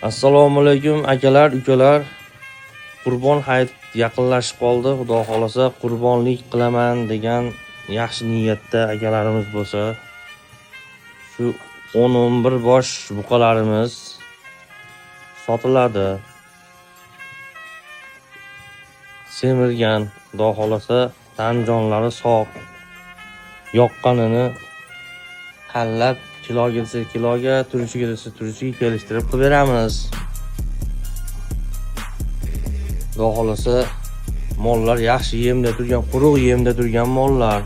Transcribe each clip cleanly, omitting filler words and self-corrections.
Assalomu alaykum akalar, ukalar. Qurbon hayit yaqinlashib qoldi. Xudo xolasa qurbonlik qilaman degan yaxshi niyatda akalarimiz bo'lsa, shu 10-11 bosh buqalarimiz sotiladi. Semirgan, xudo xolasa tan jonlari sog'. Yoqqanini tanlab kilo kelsa kiloga, turishiga desa turishiga kelishtirib qilib beramiz. Xudo xolasa mollar yaxshi yemda turgan, quruq yemda turgan mollar.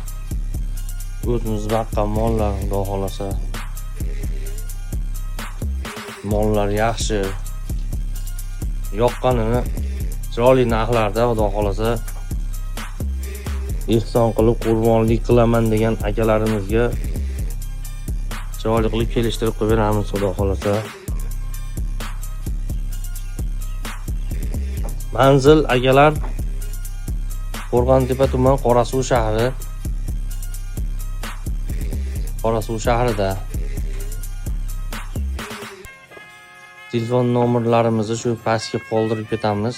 O'zimiz baqqan mollar, xudo xolasa. Mollar yaxshi. Yoqqanini chiroyli narxlarda, xudo xolasa ehson qilib qurbonlik qilaman degan akalarimizga chiroyli qilib kelishtirib qo'yib beramiz, xudo xolasa. Manzil akalar Qo'rg'ontepa tuman Qorasuv shahri. Qorasuv shahrida. Telefon nomerlarimizni shu pastga qoldirib ketamiz.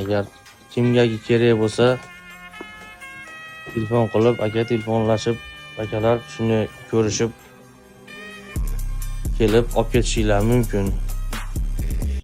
Agar kimga kerak bo'lsa telefon qilib, aka telefonlashib, akalar shuni ko'rishib kelib olib ketishingiz mumkin.